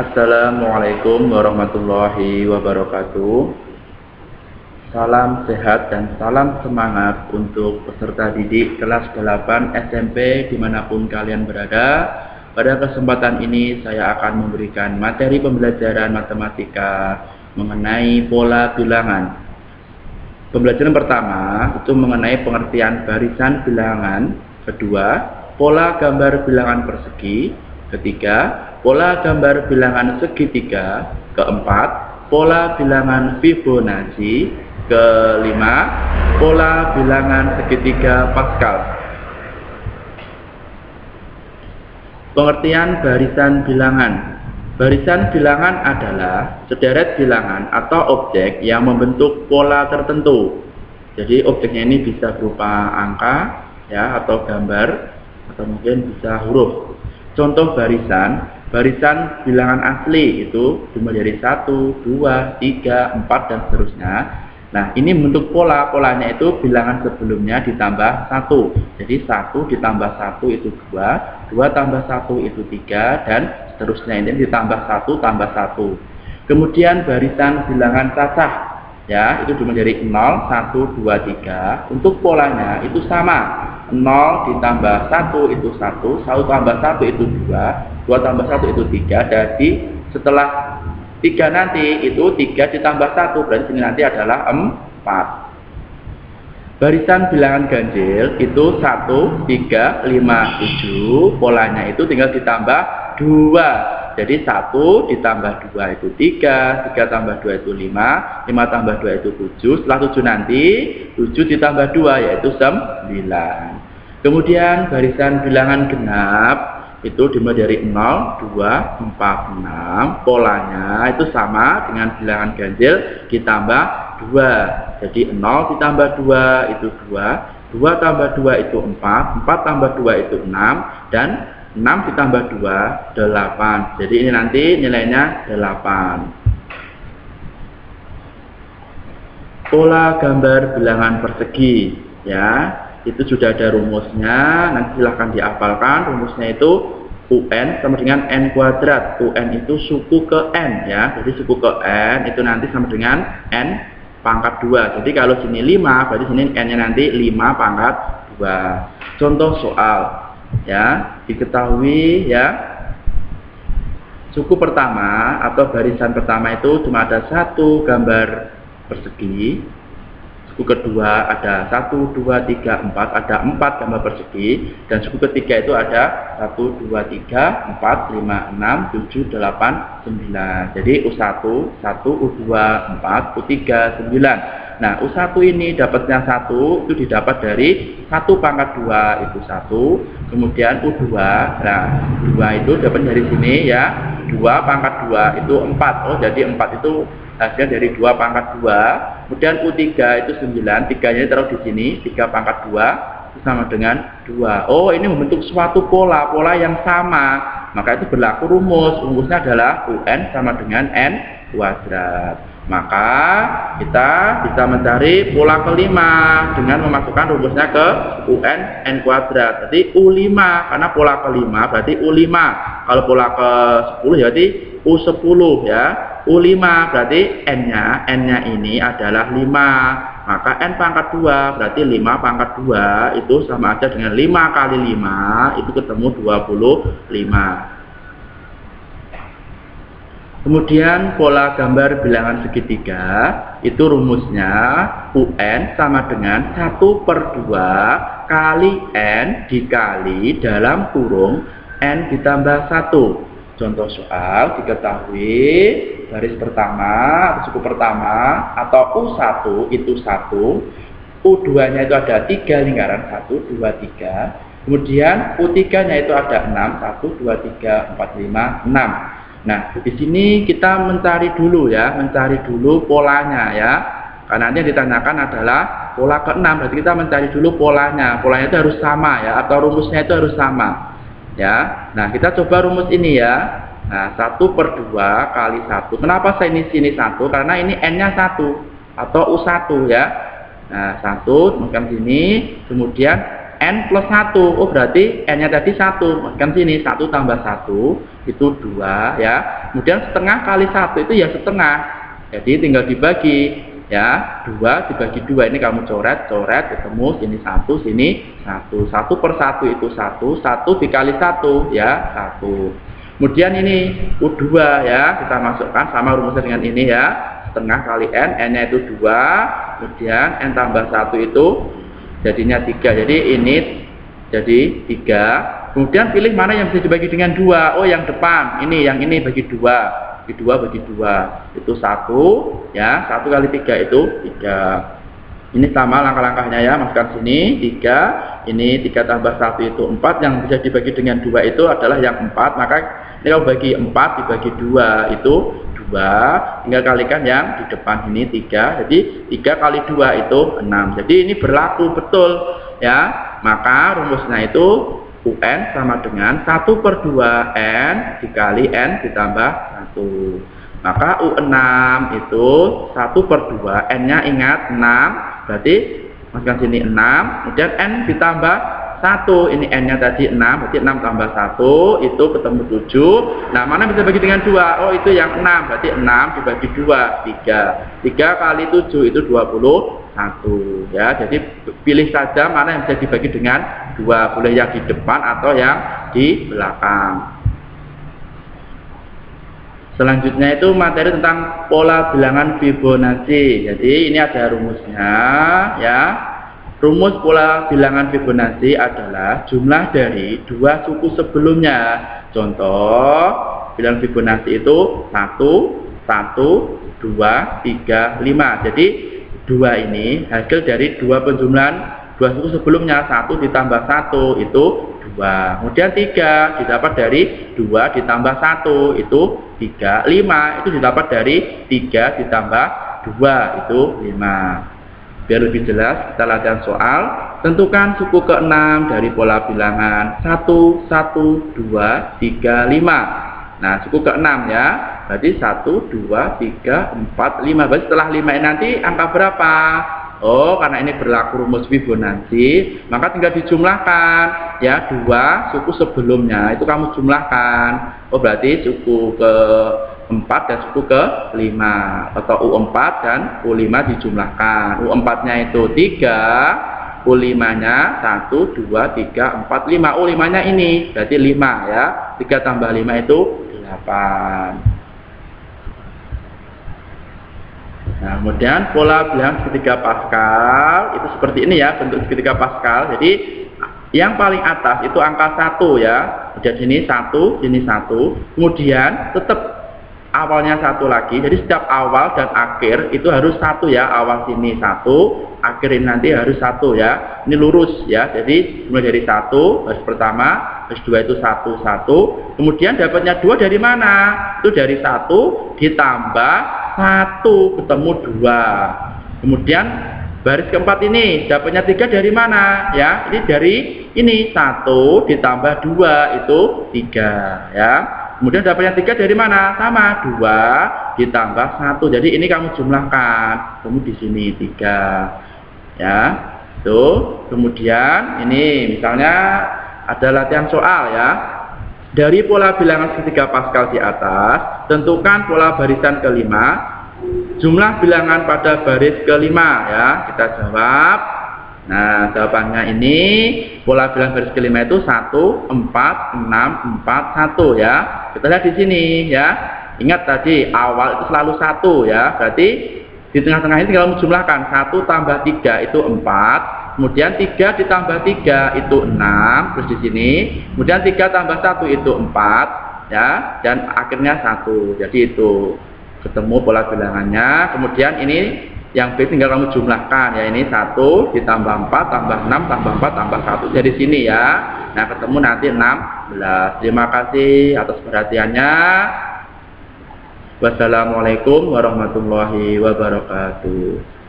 Assalamualaikum warahmatullahi wabarakatuh. Salam sehat dan salam semangat untuk peserta didik kelas 8 SMP dimanapun kalian berada. Pada kesempatan ini saya akan memberikan materi pembelajaran matematika mengenai pola bilangan. Pembelajaran pertama itu mengenai pengertian barisan bilangan. Kedua, pola gambar bilangan persegi. Ketiga, pola gambar bilangan segitiga. Keempat, pola bilangan Fibonacci. Kelima, pola bilangan segitiga Pascal. Pengertian barisan bilangan. Barisan bilangan adalah sederet bilangan atau objek yang membentuk pola tertentu. Jadi objeknya ini bisa berupa angka ya, atau gambar, atau mungkin bisa huruf. Contoh barisan bilangan asli itu dimulai dari 1, 2, 3, 4 dan seterusnya. Nah, ini bentuk polanya itu bilangan sebelumnya ditambah 1. Jadi 1 ditambah 1 itu 2, 2 tambah 1 itu 3 dan seterusnya, ini ditambah 1 tambah 1. Kemudian barisan bilangan cacah ya, itu dimulai dari 0, 1, 2, 3. Untuk polanya itu sama. 0 ditambah 1 itu 1, 1 tambah 1 itu 2, 2 tambah 1 itu 3. Jadi setelah 3 nanti itu 3 ditambah 1, berarti sini nanti adalah 4. Barisan bilangan ganjil itu 1, 3, 5, 7. Polanya itu tinggal ditambah 2. Jadi 1 ditambah 2 itu 3, 3 tambah 2 itu 5, 5 tambah 2 itu 7. Setelah 7 nanti 7 ditambah 2 yaitu 9. Kemudian barisan bilangan genap itu dimulai dari 0, 2, 4, 6. Polanya itu sama dengan bilangan ganjil ditambah 2. Jadi 0 ditambah 2 itu 2, 2 tambah 2 itu 4, 4 tambah 2 itu 6, dan 6 ditambah 2, 8. Jadi ini nanti nilainya 8. Pola gambar bilangan persegi ya, itu sudah ada rumusnya, nanti silahkan dihafalkan. Rumusnya itu UN sama dengan N kuadrat. UN itu suku ke N ya, jadi suku ke N itu nanti sama dengan N pangkat 2. Jadi kalau sini 5, berarti sini N nya nanti 5 pangkat 2. Contoh soal ya, diketahui ya, suku pertama atau barisan pertama itu cuma ada 1 gambar persegi. Suku kedua ada 1, 2, 3, 4, ada 4 gambar persegi. Dan suku ketiga itu ada 1, 2, 3, 4, 5, 6, 7, 8, 9. Jadi U1, 1, U2, 4, U3, 9. Nah, U1 ini dapatnya 1 itu didapat dari 1 pangkat 2 itu 1. Kemudian U2, nah 2 itu dapat dari sini ya, 2 pangkat 2 itu 4. Oh, jadi 4 itu hasil dari 2 pangkat 2. Kemudian U3 itu 9, 3-nya taruh di sini, 3 pangkat 2 itu sama dengan 2. Oh, ini membentuk suatu pola yang sama. Maka itu berlaku rumusnya adalah UN sama dengan N kuadrat. Maka kita bisa mencari pola kelima dengan memasukkan rumusnya ke UN N kuadrat. Jadi U5, karena pola kelima berarti U5. Kalau pola ke-10 berarti U10 ya. U5 berarti N-nya ini adalah 5. Maka N pangkat 2 berarti 5 pangkat 2 itu sama aja dengan 5 kali 5 itu ketemu 25. Kemudian pola gambar bilangan segitiga itu rumusnya UN sama dengan 1/2 kali N dikali dalam kurung N ditambah 1. Contoh soal, diketahui baris pertama, suku pertama atau U1 itu 1, U2-nya itu ada 3 lingkaran, 1, 2, 3. Kemudian U3-nya itu ada 6, 1, 2, 3, 4, 5, 6. Nah, di sini kita mencari dulu polanya ya. Karena nanti yang ditanyakan adalah pola ke-6, berarti kita mencari dulu polanya. Polanya itu harus sama ya, atau rumusnya itu harus sama. Ya. Nah, kita coba rumus ini ya. Nah, 1/2 kali 1. Kenapa saya ini sini 1? Karena ini N-nya 1 atau U1 ya. Nah, 1 kemudian sini, kemudian N plus 1. Oh berarti N nya tadi 1. Kan sini 1 tambah 1 itu 2 ya. Kemudian setengah kali 1 itu ya setengah. Jadi tinggal dibagi ya. 2 dibagi 2. Ini kamu coret ketemu sini 1 sini 1. 1 per 1 itu 1. 1 dikali 1 ya 1. Kemudian ini U2 ya. Kita masukkan sama rumusnya dengan ini ya. Setengah kali N. N nya itu 2. Kemudian N tambah 1 itu jadinya 3. Jadi ini jadi 3. Kemudian pilih mana yang bisa dibagi dengan 2. Oh yang depan. Yang ini bagi 2. Bagi 2 bagi 2. Itu 1 ya. 1 kali 3 itu 3. Ini sama langkah-langkahnya ya. Masukkan sini 3. Ini 3 tambah 1 itu 4. Yang bisa dibagi dengan 2 itu adalah yang 4. Maka ini kalau bagi 4 dibagi 2 itu 2. Tinggal kalikan yang di depan ini 3. Jadi 3 kali 2 itu 6. Jadi ini berlaku betul ya. Maka rumusnya itu UN sama dengan 1 per 2 N dikali N ditambah 1. Maka U6 itu 1 per 2. N nya ingat 6. Berarti masukkan sini 6. Kemudian N ditambah 1. Ini N nya tadi 6. Berarti 6 tambah 1 itu ketemu 7. Nah mana bisa bagi dengan 2? Oh itu yang 6. Berarti 6 dibagi 2 3. 3 kali 7 itu 21 ya. Jadi pilih saja mana yang bisa dibagi dengan 2. Boleh yang di depan atau yang di belakang. Selanjutnya itu materi tentang pola bilangan Fibonacci. Jadi ini ada rumusnya ya. Rumus pola bilangan Fibonacci adalah jumlah dari dua suku sebelumnya. Contoh bilangan Fibonacci itu 1, 1, 2, 3, 5. Jadi 2 ini hasil dari dua penjumlahan dua suku sebelumnya. 1 ditambah 1 itu 2. Kemudian 3 didapat dari 2 ditambah 1 itu 3. 5 itu didapat dari 3 ditambah 2 itu 5. Biar lebih jelas kita latihan soal. Tentukan suku ke-6 dari pola bilangan 1, 1, 2, 3, 5. Nah suku ke-6 ya. Berarti 1, 2, 3, 4, 5. Berarti setelah 5 ini nanti angka berapa? Oh, karena ini berlaku rumus Fibonacci, maka tinggal dijumlahkan ya dua suku sebelumnya itu kamu jumlahkan. Oh, berarti suku ke-4 dan suku ke-5 atau U4 dan U5 dijumlahkan. U4-nya itu 3, U5-nya 1, 2, 3, 4, 5. U5-nya ini berarti 5 ya. 3 tambah 5 itu 8. Nah, kemudian pola bilangan segitiga Pascal itu seperti ini ya, bentuk segitiga Pascal. Jadi yang paling atas itu angka 1 ya. Kemudian sini 1, sini 1. Kemudian tetap awalnya 1 lagi. Jadi setiap awal dan akhir itu harus 1 ya. Awal sini 1, akhir ini nanti harus 1 ya. Ini lurus ya. Jadi mulai dari 1 baris pertama, baris 2 itu 1, 1. Kemudian dapatnya 2 dari mana? Itu dari 1 ditambah 1 ketemu 2. Kemudian baris keempat ini dapatnya 3 dari mana ya? Ini dari ini 1 ditambah 2 itu 3 ya. Kemudian dapatnya 3 dari mana? Sama 2 ditambah 1. Jadi ini kamu jumlahkan. Kamu di sini 3 ya. Tuh. Kemudian ini misalnya ada latihan soal ya. Dari pola bilangan segitiga Pascal di atas, tentukan pola barisan ke-5, jumlah bilangan pada baris ke-5 ya. Kita jawab. Nah, jawabannya ini pola bilangan baris ke-5 itu 1, 4, 6, 4, 1 ya. Kita lihat di sini ya. Ingat tadi awal itu selalu 1 ya. Berarti di tengah-tengah ini tinggal menjumlahkan 1 tambah 3 itu 4. Kemudian 3 ditambah 3 itu 6, terus di sini. Kemudian 3 tambah 1 itu 4 ya, dan akhirnya 1. Jadi itu ketemu pola bilangannya. Kemudian ini yang B tinggal kamu jumlahkan ya, ini 1 ditambah 4 tambah 6 tambah 4 tambah 1 dari sini ya. Nah, ketemu nanti 16. Terima kasih atas perhatiannya. Wassalamualaikum warahmatullahi wabarakatuh.